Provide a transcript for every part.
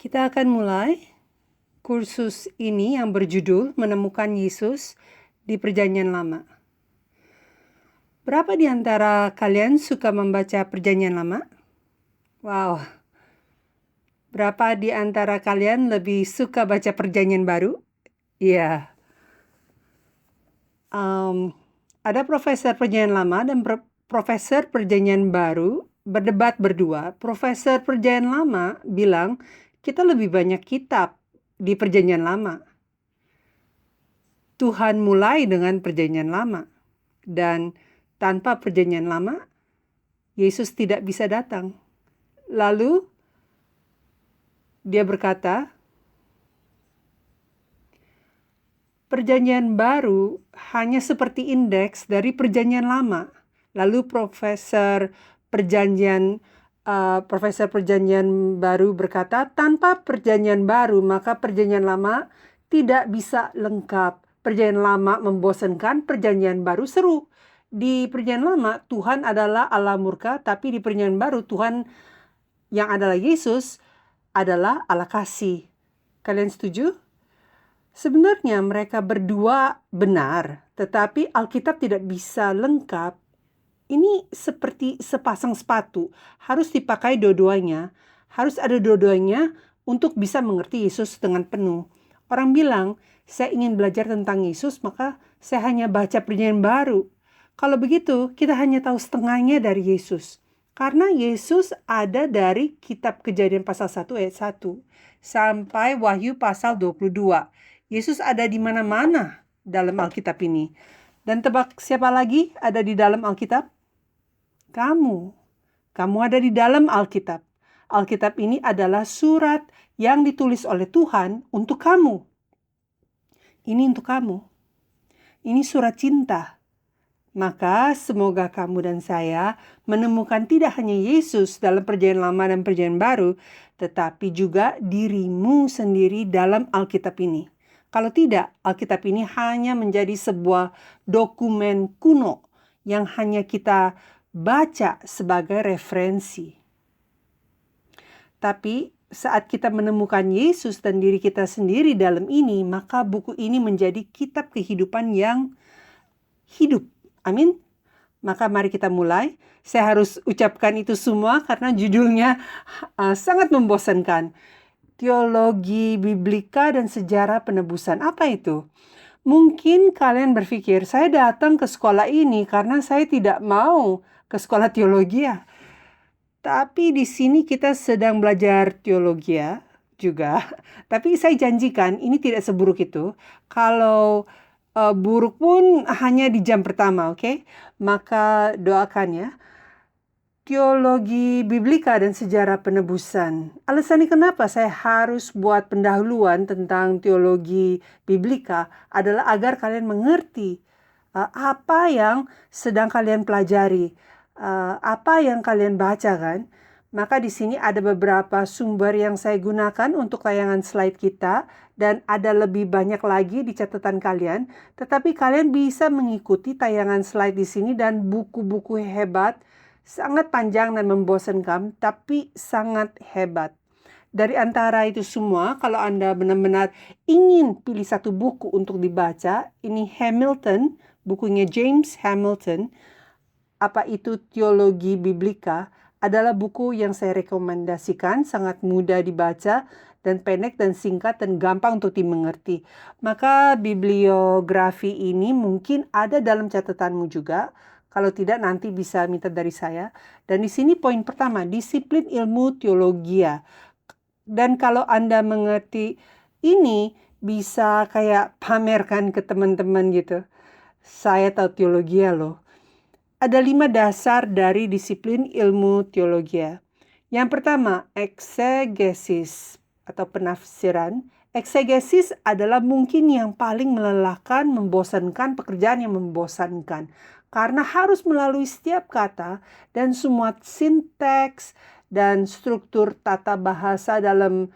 Kita akan mulai kursus ini yang berjudul Menemukan Yesus di Perjanjian Lama. Berapa di antara kalian suka membaca Perjanjian Lama? Wow. Berapa di antara kalian lebih suka baca Perjanjian Baru? Iya. Ada profesor Perjanjian Lama dan profesor Perjanjian Baru berdebat berdua. Profesor Perjanjian Lama bilang kita lebih banyak kitab di Perjanjian Lama. Tuhan mulai dengan Perjanjian Lama, dan tanpa Perjanjian Lama, Yesus tidak bisa datang. Lalu dia berkata, Perjanjian Baru hanya seperti indeks dari Perjanjian Lama. Lalu Profesor Perjanjian Baru berkata, tanpa Perjanjian Baru maka Perjanjian Lama tidak bisa lengkap. Perjanjian Lama membosankan, Perjanjian Baru seru. Di Perjanjian Lama Tuhan adalah Allah murka, tapi di Perjanjian Baru Tuhan yang adalah Yesus adalah Allah kasih. Kalian setuju? Sebenarnya mereka berdua benar, tetapi Alkitab tidak bisa lengkap. Ini seperti sepasang sepatu, harus dipakai dua-duanya, harus ada dua-duanya untuk bisa mengerti Yesus dengan penuh. Orang bilang, saya ingin belajar tentang Yesus, maka saya hanya baca Perjanjian Baru. Kalau begitu, kita hanya tahu setengahnya dari Yesus. Karena Yesus ada dari kitab Kejadian pasal 1 ayat 1 sampai Wahyu pasal 22. Yesus ada di mana-mana dalam Alkitab ini. Dan tebak siapa lagi ada di dalam Alkitab? Kamu. Kamu ada di dalam Alkitab. Alkitab ini adalah surat yang ditulis oleh Tuhan untuk kamu. Ini untuk kamu. Ini surat cinta. Maka semoga kamu dan saya menemukan tidak hanya Yesus dalam Perjanjian Lama dan Perjanjian Baru, tetapi juga dirimu sendiri dalam Alkitab ini. Kalau tidak, Alkitab ini hanya menjadi sebuah dokumen kuno yang hanya kita baca sebagai referensi. Tapi saat kita menemukan Yesus dan diri kita sendiri dalam ini, maka buku ini menjadi kitab kehidupan yang hidup. Amin. Maka mari kita mulai. Saya harus ucapkan itu semua karena judulnya sangat membosankan. Teologi Biblika dan Sejarah Penebusan. Apa itu? Mungkin kalian berpikir, saya datang ke sekolah ini karena saya tidak mau ke sekolah teologi ya. Tapi di sini kita sedang belajar teologi juga. Tapi saya janjikan ini tidak seburuk itu. Kalau buruk pun hanya di jam pertama, oke? Maka doakan ya. Teologi Biblika dan Sejarah Penebusan. Alasannya kenapa saya harus buat pendahuluan tentang teologi Biblika adalah agar kalian mengerti apa yang sedang kalian pelajari, apa yang kalian baca kan. Maka di sini ada beberapa sumber yang saya gunakan untuk tayangan slide kita dan ada lebih banyak lagi di catatan kalian. Tetapi kalian bisa mengikuti tayangan slide di sini dan buku-buku hebat, sangat panjang dan membosankan, tapi sangat hebat. Dari antara itu semua, kalau Anda benar-benar ingin pilih satu buku untuk dibaca, ini Hamilton, bukunya James Hamilton, apa itu Teologi Biblika, adalah buku yang saya rekomendasikan, sangat mudah dibaca dan pendek dan singkat dan gampang untuk dimengerti. Maka bibliografi ini mungkin ada dalam catatanmu juga. Kalau tidak nanti bisa minta dari saya. Dan di sini poin pertama, disiplin ilmu teologia. Dan kalau Anda mengerti ini, bisa kayak pamerkan ke teman-teman gitu. Saya tahu teologia loh. Ada 5 dasar dari disiplin ilmu teologi. Yang pertama, eksegesis atau penafsiran. Eksegesis adalah mungkin yang paling melelahkan, membosankan, pekerjaan yang membosankan. Karena harus melalui setiap kata dan semua sinteks dan struktur tata bahasa dalam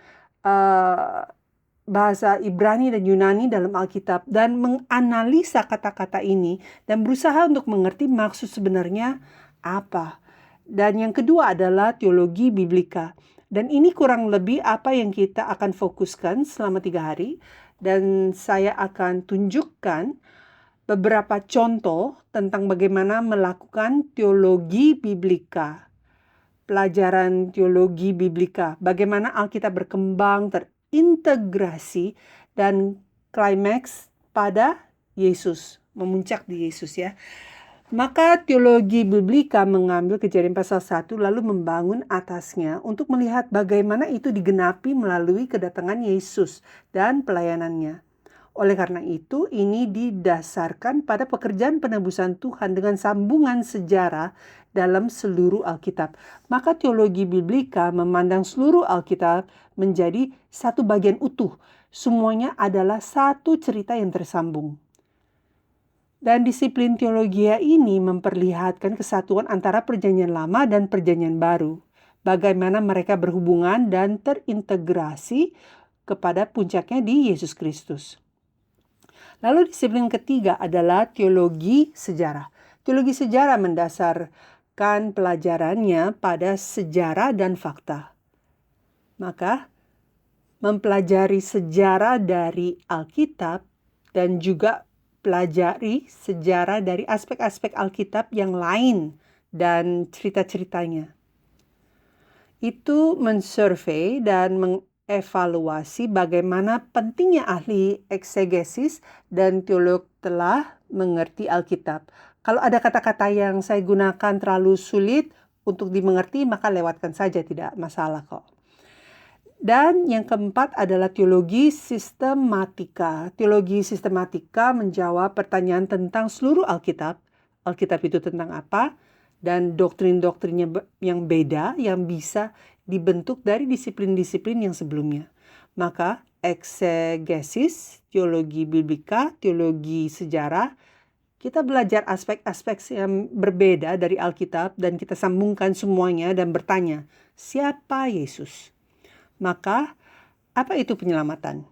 bahasa Ibrani dan Yunani dalam Alkitab dan menganalisa kata-kata ini dan berusaha untuk mengerti maksud sebenarnya apa. Dan yang kedua adalah teologi Biblika. Dan ini kurang lebih apa yang kita akan fokuskan selama 3 hari. Dan saya akan tunjukkan beberapa contoh tentang bagaimana melakukan teologi biblika. Pelajaran teologi biblika. Bagaimana Alkitab berkembang, terintegrasi, dan klimaks pada Yesus. Memuncak di Yesus ya. Maka teologi biblika mengambil Kejadian pasal 1 lalu membangun atasnya untuk melihat bagaimana itu digenapi melalui kedatangan Yesus dan pelayanannya. Oleh karena itu, ini didasarkan pada pekerjaan penebusan Tuhan dengan sambungan sejarah dalam seluruh Alkitab. Maka teologi biblika memandang seluruh Alkitab menjadi satu bagian utuh. Semuanya adalah satu cerita yang tersambung. Dan disiplin teologia ini memperlihatkan kesatuan antara Perjanjian Lama dan Perjanjian Baru. Bagaimana mereka berhubungan dan terintegrasi kepada puncaknya di Yesus Kristus. Lalu disiplin ketiga adalah teologi sejarah. Teologi sejarah mendasarkan pelajarannya pada sejarah dan fakta. Maka mempelajari sejarah dari Alkitab dan juga pelajari sejarah dari aspek-aspek Alkitab yang lain dan cerita-ceritanya. Itu mensurvei dan mengevaluasi bagaimana pentingnya ahli eksegesis dan teolog telah mengerti Alkitab. Kalau ada kata-kata yang saya gunakan terlalu sulit untuk dimengerti, maka lewatkan saja, tidak masalah kok. Dan yang keempat adalah teologi sistematika. Teologi sistematika menjawab pertanyaan tentang seluruh Alkitab. Alkitab itu tentang apa? Dan doktrin-doktrinnya yang beda yang bisa dibentuk dari disiplin-disiplin yang sebelumnya. Maka eksegesis, teologi biblika, teologi sejarah, kita belajar aspek-aspek yang berbeda dari Alkitab dan kita sambungkan semuanya dan bertanya, siapa Yesus? Maka, apa itu penyelamatan?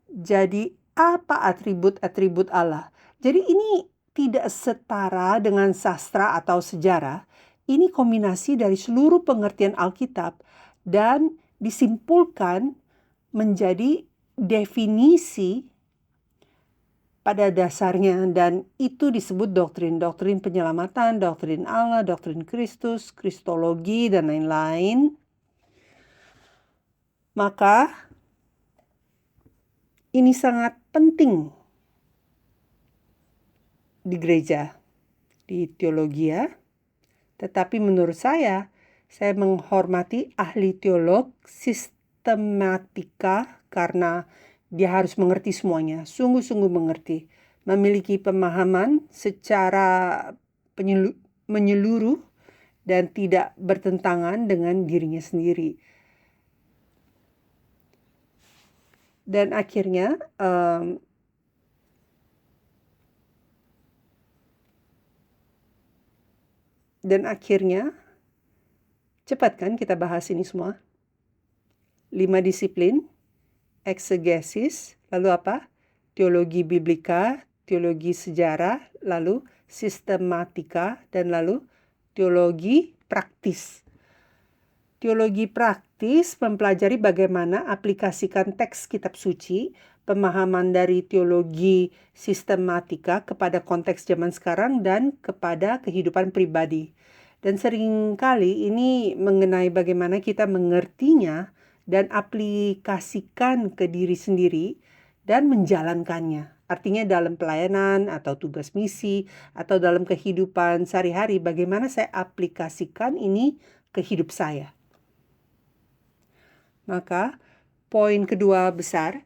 Jadi, apa atribut-atribut Allah? Jadi, ini tidak setara dengan sastra atau sejarah. Ini kombinasi dari seluruh pengertian Alkitab dan disimpulkan menjadi definisi pada dasarnya, dan itu disebut doktrin penyelamatan, doktrin Allah, doktrin Kristus, kristologi, dan lain-lain. Maka ini sangat penting di gereja, di teologia. Tetapi menurut saya menghormati ahli teolog sistematika karena dia harus mengerti semuanya, sungguh-sungguh mengerti, memiliki pemahaman secara menyeluruh dan tidak bertentangan dengan dirinya sendiri. Dan akhirnya cepat kan kita bahas ini semua. 5 disiplin, eksegesis, lalu apa? Teologi biblika, teologi sejarah, lalu sistematika, dan lalu teologi praktis. Teologi praktis mempelajari bagaimana aplikasikan teks kitab suci, pemahaman dari teologi sistematika kepada konteks zaman sekarang dan kepada kehidupan pribadi. Dan seringkali ini mengenai bagaimana kita mengertinya dan aplikasikan ke diri sendiri dan menjalankannya. Artinya dalam pelayanan atau tugas misi atau dalam kehidupan sehari-hari, bagaimana saya aplikasikan ini ke hidup saya. Maka poin kedua besar,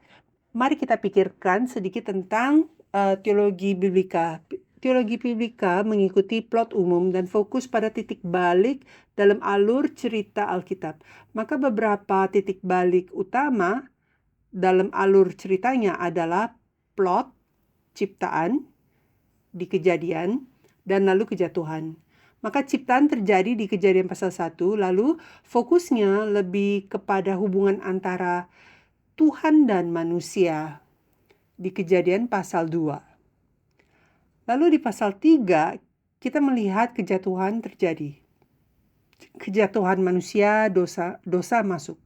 mari kita pikirkan sedikit tentang teologi biblika. Teologi biblika mengikuti plot umum dan fokus pada titik balik dalam alur cerita Alkitab. Maka beberapa titik balik utama dalam alur ceritanya adalah plot, ciptaan, di Kejadian, dan lalu kejatuhan. Maka ciptaan terjadi di Kejadian pasal 1, lalu fokusnya lebih kepada hubungan antara Tuhan dan manusia di Kejadian pasal 2. Lalu di pasal 3, kita melihat kejatuhan terjadi. kejatuhan manusia, dosa masuk.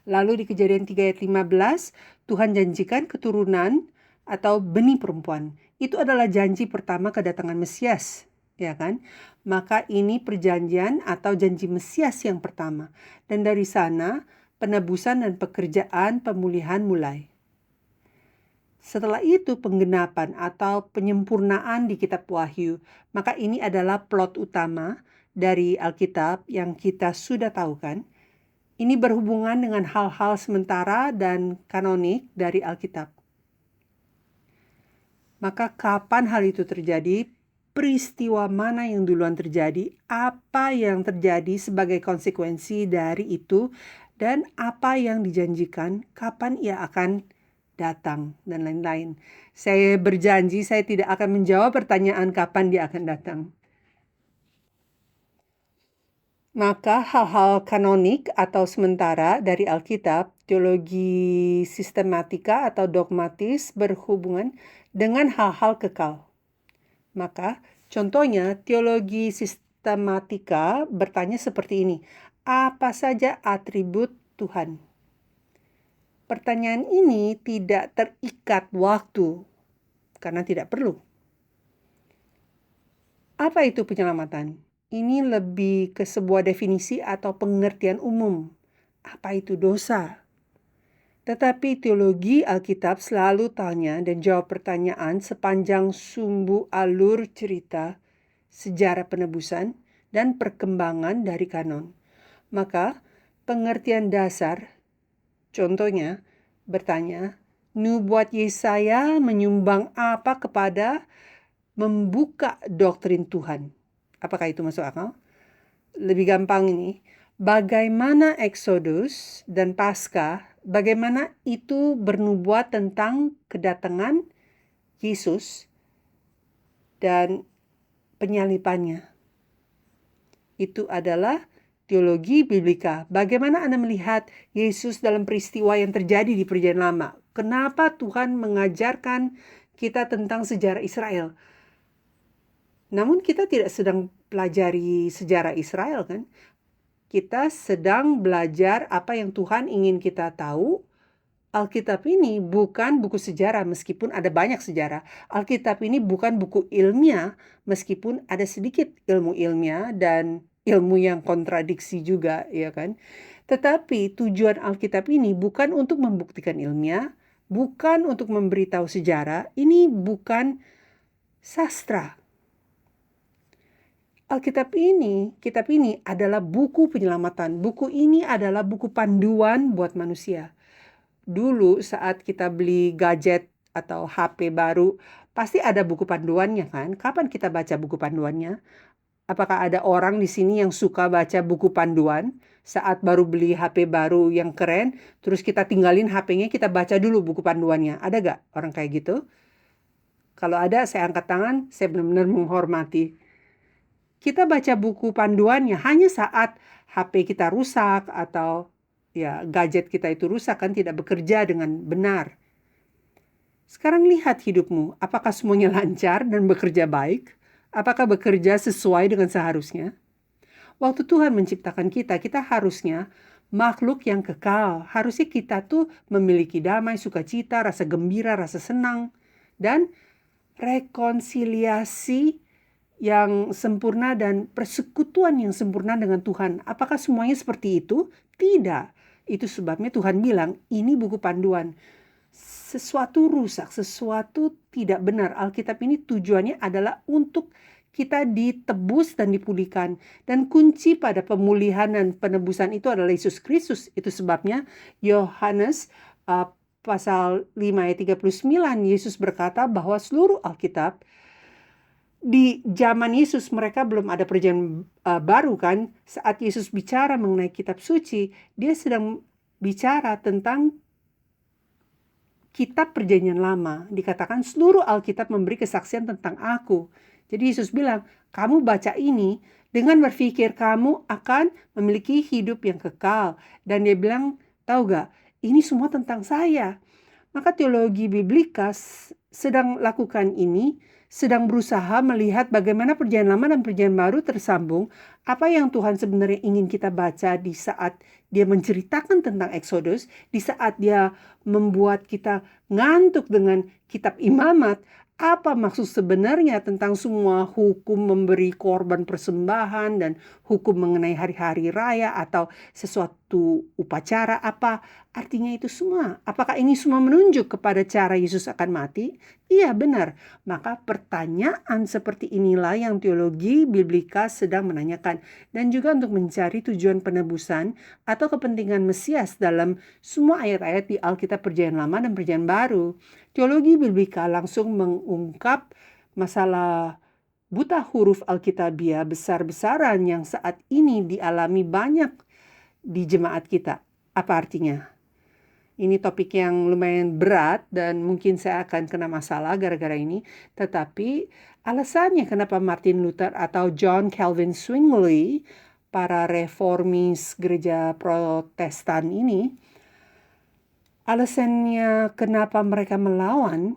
Lalu di Kejadian 3 ayat 15, Tuhan janjikan keturunan atau benih perempuan. Itu adalah janji pertama kedatangan Mesias, ya kan? Maka ini perjanjian atau janji Mesias yang pertama. Dan dari sana penebusan dan pekerjaan pemulihan mulai. Setelah itu penggenapan atau penyempurnaan di kitab Wahyu. Maka ini adalah plot utama dari Alkitab yang kita sudah tahu kan. Ini berhubungan dengan hal-hal sementara dan kanonik dari Alkitab. Maka kapan hal itu terjadi? Peristiwa mana yang duluan terjadi? Apa yang terjadi sebagai konsekuensi dari itu? Dan apa yang dijanjikan? Kapan ia akan datang? Dan lain-lain. Saya berjanji saya tidak akan menjawab pertanyaan kapan dia akan datang. Maka hal-hal kanonik atau sementara dari Alkitab, teologi sistematika atau dogmatis berhubungan dengan hal-hal kekal. Maka contohnya teologi sistematika bertanya seperti ini, apa saja atribut Tuhan? Pertanyaan ini tidak terikat waktu karena tidak perlu. Apa itu penyelamatan? Ini lebih ke sebuah definisi atau pengertian umum. Apa itu dosa? Tetapi teologi Alkitab selalu tanya dan jawab pertanyaan sepanjang sumbu alur cerita, sejarah penebusan, dan perkembangan dari kanon. Maka pengertian dasar, contohnya bertanya, nubuat Yesaya menyumbang apa kepada membuka doktrin Tuhan? Apakah itu masuk akal? Lebih gampang ini, bagaimana Exodus dan Paskah, bagaimana itu bernubuat tentang kedatangan Yesus dan penyalipannya. Itu adalah teologi biblika. Bagaimana Anda melihat Yesus dalam peristiwa yang terjadi di Perjanjian Lama? Kenapa Tuhan mengajarkan kita tentang sejarah Israel? Namun kita tidak sedang pelajari sejarah Israel kan? Kita sedang belajar apa yang Tuhan ingin kita tahu. Alkitab ini bukan buku sejarah meskipun ada banyak sejarah. Alkitab ini bukan buku ilmiah meskipun ada sedikit ilmu ilmiah dan ilmu yang kontradiksi juga, ya kan? Tetapi tujuan Alkitab ini bukan untuk membuktikan ilmiah, bukan untuk memberitahu sejarah. Ini bukan sastra. Kitab ini adalah buku penyelamatan. Buku ini adalah buku panduan buat manusia. Dulu saat kita beli gadget atau HP baru, pasti ada buku panduannya kan? Kapan kita baca buku panduannya? Apakah ada orang di sini yang suka baca buku panduan saat baru beli HP baru yang keren, terus kita tinggalin HP-nya, kita baca dulu buku panduannya? Ada gak orang kayak gitu? Kalau ada, saya angkat tangan, saya benar-benar menghormati. Kita baca buku panduannya hanya saat HP kita rusak atau ya gadget kita itu rusak kan, tidak bekerja dengan benar. Sekarang lihat hidupmu, apakah semuanya lancar dan bekerja baik? Apakah bekerja sesuai dengan seharusnya? Waktu Tuhan menciptakan kita, kita harusnya makhluk yang kekal. Harusnya kita tuh memiliki damai, sukacita, rasa gembira, rasa senang, dan rekonsiliasi yang sempurna dan persekutuan yang sempurna dengan Tuhan. Apakah semuanya seperti itu? Tidak. Itu sebabnya Tuhan bilang, ini buku panduan. Sesuatu rusak, sesuatu tidak benar. Alkitab ini tujuannya adalah untuk kita ditebus dan dipulihkan. Dan kunci pada pemulihan dan penebusan itu adalah Yesus Kristus. Itu sebabnya Yohanes pasal 5 ayat 39, Yesus berkata bahwa seluruh Alkitab, di zaman Yesus mereka belum ada perjanjian baru kan. Saat Yesus bicara mengenai kitab suci, dia sedang bicara tentang kitab perjanjian lama. Dikatakan seluruh Alkitab memberi kesaksian tentang aku. Jadi Yesus bilang, kamu baca ini dengan berpikir kamu akan memiliki hidup yang kekal. Dan dia bilang, tahu gak, ini semua tentang saya. Maka teologi biblika sedang lakukan ini sedang berusaha melihat bagaimana Perjanjian Lama dan Perjanjian Baru tersambung, apa yang Tuhan sebenarnya ingin kita baca di saat Dia menceritakan tentang Exodus, di saat Dia membuat kita ngantuk dengan kitab Imamat, apa maksud sebenarnya tentang semua hukum memberi korban persembahan dan hukum mengenai hari-hari raya atau sesuatu upacara, apa artinya itu semua? Apakah ini semua menunjuk kepada cara Yesus akan mati? Iya, benar. Maka pertanyaan seperti inilah yang teologi Biblika sedang menanyakan, dan juga untuk mencari tujuan penebusan atau kepentingan Mesias dalam semua ayat-ayat di Alkitab Perjanjian Lama dan Perjanjian Baru. Teologi Biblika langsung mengungkap masalah buta huruf Alkitabiah besar-besaran yang saat ini dialami banyak di jemaat kita. Apa artinya? Ini topik yang lumayan berat dan mungkin saya akan kena masalah gara-gara ini. Tetapi alasannya kenapa Martin Luther atau John Calvin Zwingli, para reformis gereja Protestan ini, alasannya kenapa mereka melawan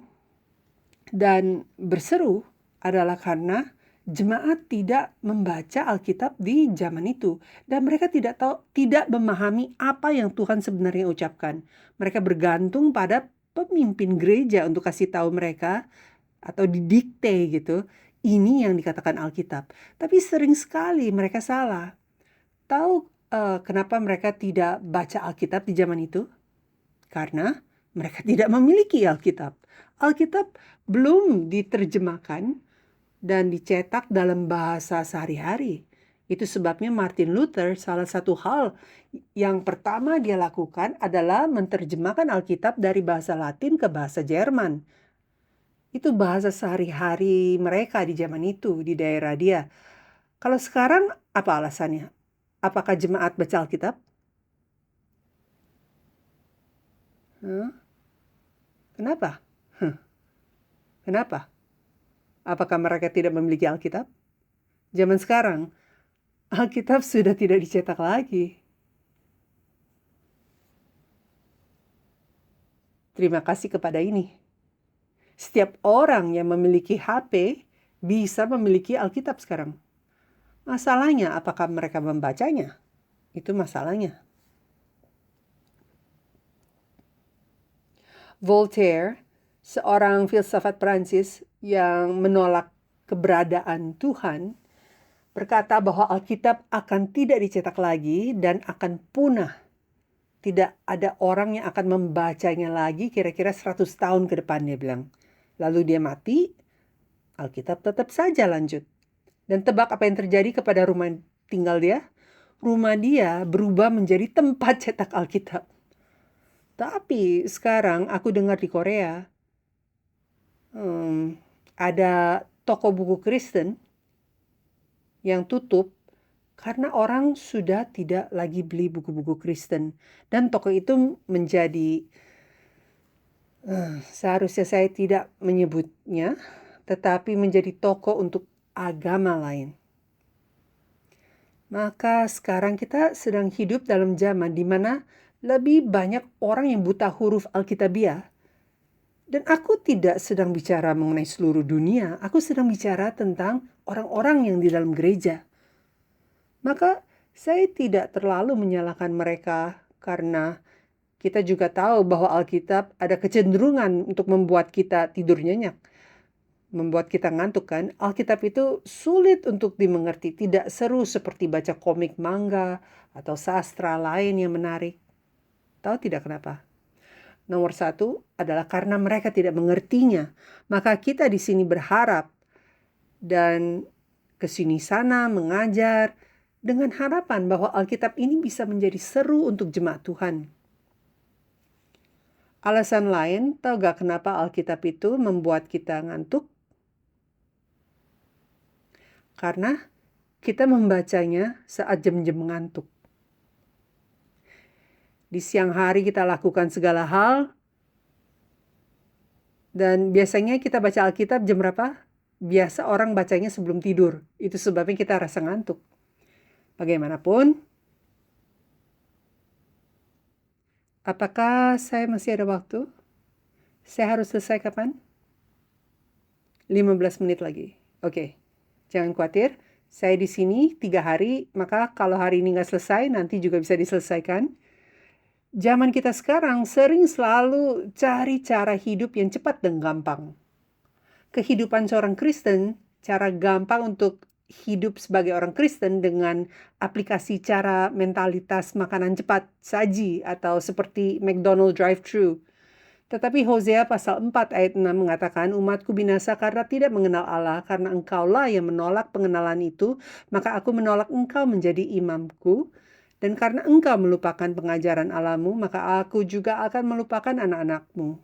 dan berseru adalah karena jemaat tidak membaca Alkitab di zaman itu, dan mereka tidak memahami apa yang Tuhan sebenarnya ucapkan. Mereka bergantung pada pemimpin gereja untuk kasih tahu mereka atau didikte gitu. Ini yang dikatakan Alkitab. Tapi sering sekali mereka salah. Tahu kenapa mereka tidak baca Alkitab di zaman itu? Karena mereka tidak memiliki Alkitab. Alkitab belum diterjemahkan dan dicetak dalam bahasa sehari-hari. Itu sebabnya Martin Luther, salah satu hal yang pertama dia lakukan adalah menerjemahkan Alkitab dari bahasa Latin ke bahasa Jerman. Itu bahasa sehari-hari mereka di zaman itu, di daerah dia. Kalau sekarang, apa alasannya? Apakah jemaat baca Alkitab? Kenapa? Kenapa? Apakah mereka tidak memiliki Alkitab? Zaman sekarang, Alkitab sudah tidak dicetak lagi. Terima kasih kepada ini. Setiap orang yang memiliki HP bisa memiliki Alkitab sekarang. Masalahnya, apakah mereka membacanya? Itu masalahnya. Voltaire, seorang filsafat Prancis yang menolak keberadaan Tuhan, berkata bahwa Alkitab akan tidak dicetak lagi dan akan punah. Tidak ada orang yang akan membacanya lagi kira-kira 100 tahun ke depan, dia bilang. Lalu dia mati, Alkitab tetap saja lanjut. Dan tebak apa yang terjadi kepada rumah tinggal dia? Rumah dia berubah menjadi tempat cetak Alkitab. Tapi sekarang aku dengar di Korea, ada toko buku Kristen yang tutup karena orang sudah tidak lagi beli buku-buku Kristen. Dan toko itu menjadi, seharusnya saya tidak menyebutnya, tetapi menjadi toko untuk agama lain. Maka sekarang kita sedang hidup dalam zaman di mana lebih banyak orang yang buta huruf Alkitabiah. Dan aku tidak sedang bicara mengenai seluruh dunia, aku sedang bicara tentang orang-orang yang di dalam gereja. Maka saya tidak terlalu menyalahkan mereka karena kita juga tahu bahwa Alkitab ada kecenderungan untuk membuat kita tidur nyenyak, membuat kita ngantuk kan. Alkitab itu sulit untuk dimengerti, tidak seru seperti baca komik manga atau sastra lain yang menarik. Tahu tidak kenapa? Nomor satu adalah karena mereka tidak mengertinya. Maka kita di sini berharap dan kesini sana mengajar dengan harapan bahwa Alkitab ini bisa menjadi seru untuk jemaat Tuhan. Alasan lain, tahu gak kenapa Alkitab itu membuat kita ngantuk? Karena kita membacanya saat jam-jam ngantuk. Di siang hari kita lakukan segala hal, dan biasanya kita baca Alkitab jam berapa? Biasa orang bacanya sebelum tidur. Itu sebabnya kita rasa ngantuk. Bagaimanapun, apakah saya masih ada waktu? Saya harus selesai kapan? 15 menit lagi. Oke, jangan khawatir. Saya di sini 3 hari, maka kalau hari ini nggak selesai, nanti juga bisa diselesaikan. Zaman kita sekarang sering selalu cari cara hidup yang cepat dan gampang. Kehidupan seorang Kristen, cara gampang untuk hidup sebagai orang Kristen dengan aplikasi cara mentalitas makanan cepat saji atau seperti McDonald drive-thru. Tetapi Hosea pasal 4 ayat 6 mengatakan, umatku binasa karena tidak mengenal Allah, karena engkaulah yang menolak pengenalan itu, maka aku menolak engkau menjadi imamku, dan karena engkau melupakan pengajaran Allahmu, maka aku juga akan melupakan anak-anakmu.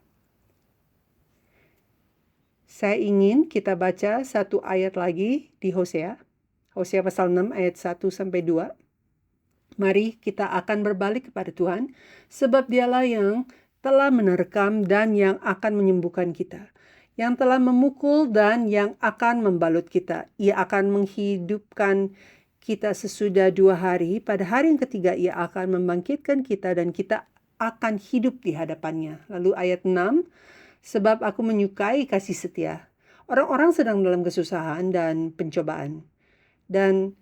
Saya ingin kita baca satu ayat lagi di Hosea. Hosea pasal 6 ayat 1-2. Mari kita akan berbalik kepada Tuhan, sebab dialah yang telah menerkam dan yang akan menyembuhkan kita, yang telah memukul dan yang akan membalut kita. Ia akan menghidupkan kita sesudah 2 hari, pada hari yang ketiga ia akan membangkitkan kita dan kita akan hidup di hadapannya. Lalu ayat 6, sebab aku menyukai kasih setia. Orang-orang sedang dalam kesusahan dan pencobaan. Dan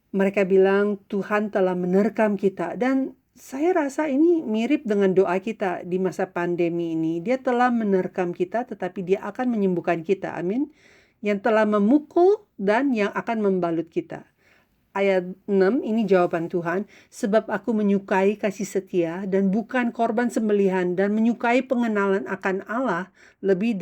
mereka bilang Tuhan telah menerkam kita, dan saya rasa ini mirip dengan doa kita di masa pandemi ini. Dia telah menerkam kita, tetapi dia akan menyembuhkan kita. Amin. Yang telah memukul dan yang akan membalut kita. Ayat 6 ini jawaban Tuhan. Sebab aku menyukai kasih setia dan bukan korban sembelihan, dan menyukai pengenalan akan Allah lebih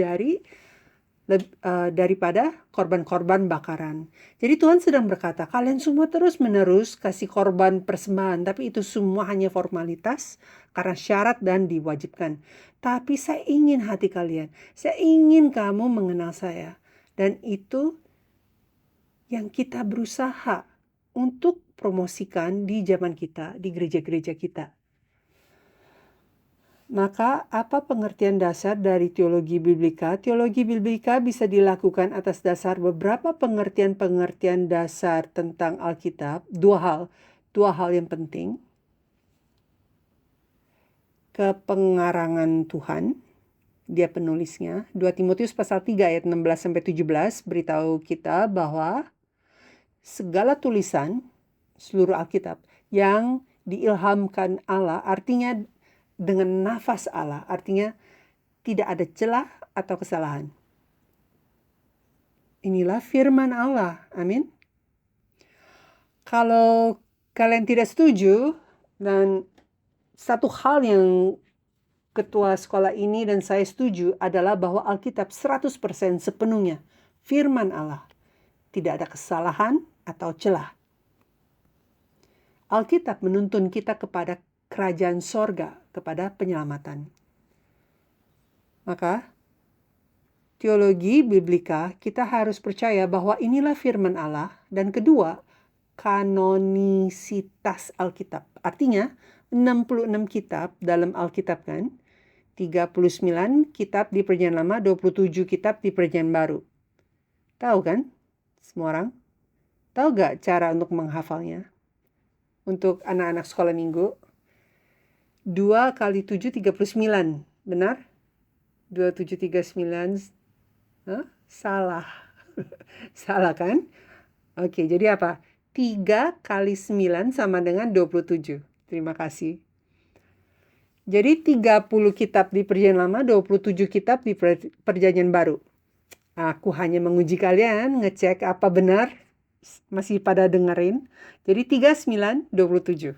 daripada korban-korban bakaran. Jadi Tuhan sedang berkata, kalian semua terus-menerus kasih korban persembahan, tapi itu semua hanya formalitas karena syarat dan diwajibkan. Tapi saya ingin hati kalian, saya ingin kamu mengenal saya. Dan itu yang kita berusaha untuk promosikan di zaman kita, di gereja-gereja kita. Maka apa pengertian dasar dari teologi biblika? Teologi biblika bisa dilakukan atas dasar beberapa pengertian-pengertian dasar tentang Alkitab. Dua hal yang penting. Kepengarangan Tuhan, dia penulisnya. 2 Timotius pasal 3 ayat 16-17 beritahu kita bahwa segala tulisan, seluruh Alkitab, yang diilhamkan Allah, artinya dengan nafas Allah, artinya tidak ada celah atau kesalahan. Inilah firman Allah. Amin. Kalau kalian tidak setuju, dan satu hal yang ketua sekolah ini dan saya setuju adalah bahwa Alkitab 100% sepenuhnya firman Allah. Tidak ada kesalahan atau celah. Alkitab menuntun kita kepada kerajaan sorga, kepada penyelamatan. Maka teologi biblika kita harus percaya bahwa inilah firman Allah. Dan kedua, kanonisitas Alkitab. Artinya 66 kitab dalam Alkitab kan. 39 kitab di Perjanjian Lama, 27 kitab di Perjanjian Baru. Tahu kan semua orang? Tahu gak cara untuk menghafalnya? Untuk anak-anak sekolah minggu, 2 kali 7, 39. Benar? 2, 7, 39. Salah. Salah kan? Oke, jadi apa? 3 kali 9 sama dengan 27. Terima kasih. Jadi 30 kitab di Perjanjian Lama, 27 kitab di Perjanjian Baru. Aku hanya menguji kalian, ngecek apa benar. Masih pada dengerin. Jadi 39, 27.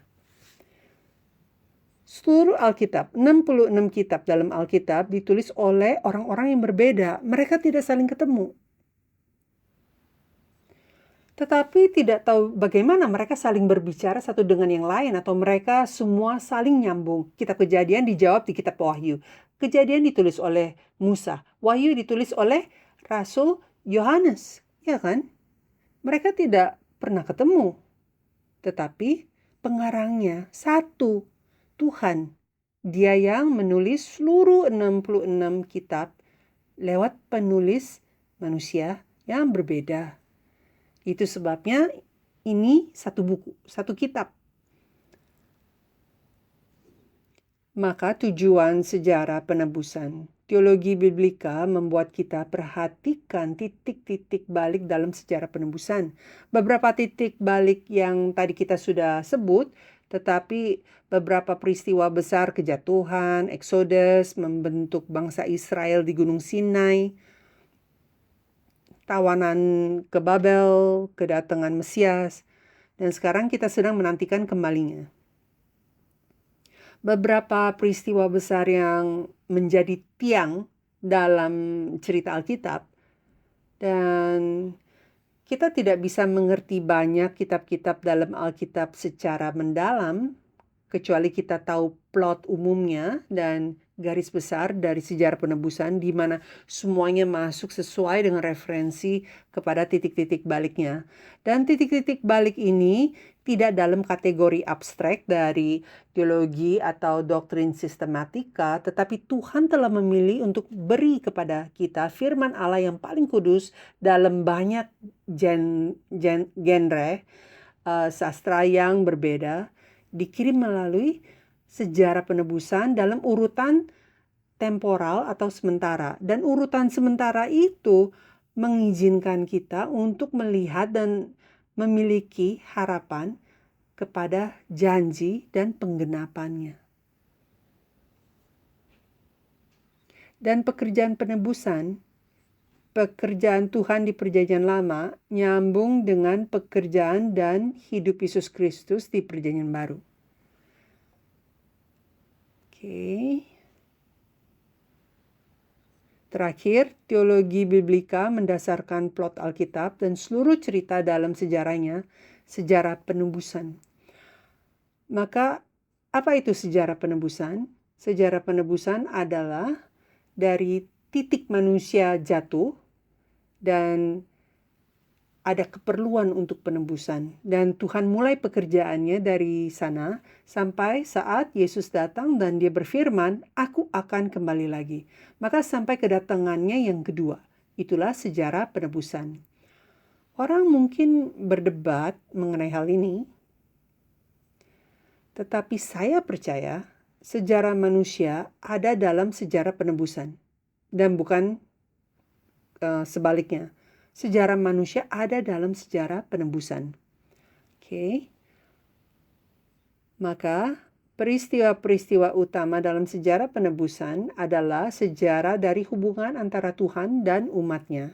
Seluruh Alkitab, 66 kitab dalam Alkitab ditulis oleh orang-orang yang berbeda. Mereka tidak saling ketemu. Tetapi tidak tahu bagaimana mereka saling berbicara satu dengan yang lain, atau mereka semua saling nyambung. Kitab Kejadian dijawab di kitab Wahyu. Kejadian ditulis oleh Musa. Wahyu ditulis oleh Rasul Yohanes. Ya kan? Mereka tidak pernah ketemu. Tetapi pengarangnya satu, Tuhan. Dia yang menulis seluruh 66 kitab lewat penulis manusia yang berbeda. Itu sebabnya ini satu buku, satu kitab. Maka tujuan sejarah penebusan teologi biblika membuat kita perhatikan titik-titik balik dalam sejarah penebusan. Beberapa titik balik yang tadi kita sudah sebut, tetapi beberapa peristiwa besar kejatuhan, Exodus, membentuk bangsa Israel di Gunung Sinai, tawanan ke Babel, kedatangan Mesias, dan sekarang kita sedang menantikan kembalinya. Beberapa peristiwa besar yang menjadi tiang dalam cerita Alkitab, dan kita tidak bisa mengerti banyak kitab-kitab dalam Alkitab secara mendalam kecuali kita tahu plot umumnya dan garis besar dari sejarah penebusan, di mana semuanya masuk sesuai dengan referensi kepada titik-titik baliknya. Dan titik-titik balik ini tidak dalam kategori abstrak dari teologi atau doktrin sistematika, tetapi Tuhan telah memilih untuk beri kepada kita firman Allah yang paling kudus dalam banyak genre sastra yang berbeda, dikirim melalui sejarah penebusan dalam urutan temporal atau sementara. Dan urutan sementara itu mengizinkan kita untuk melihat dan memiliki harapan kepada janji dan penggenapannya. Dan pekerjaan penebusan, pekerjaan Tuhan di Perjanjian Lama nyambung dengan pekerjaan dan hidup Yesus Kristus di Perjanjian Baru. Oke. Terakhir, teologi biblika mendasarkan plot Alkitab dan seluruh cerita dalam sejarahnya, sejarah penebusan. Maka, apa itu sejarah penebusan? Sejarah penebusan adalah dari titik manusia jatuh dan ada keperluan untuk penebusan. Dan Tuhan mulai pekerjaannya dari sana sampai saat Yesus datang dan dia berfirman, "Aku akan kembali lagi." Maka sampai kedatangannya yang kedua. Itulah sejarah penebusan. Orang mungkin berdebat mengenai hal ini, tetapi saya percaya sejarah manusia ada dalam sejarah penebusan dan bukan sebaliknya. Sejarah manusia ada dalam sejarah penebusan. Oke. Maka peristiwa-peristiwa utama dalam sejarah penebusan adalah sejarah dari hubungan antara Tuhan dan umatnya.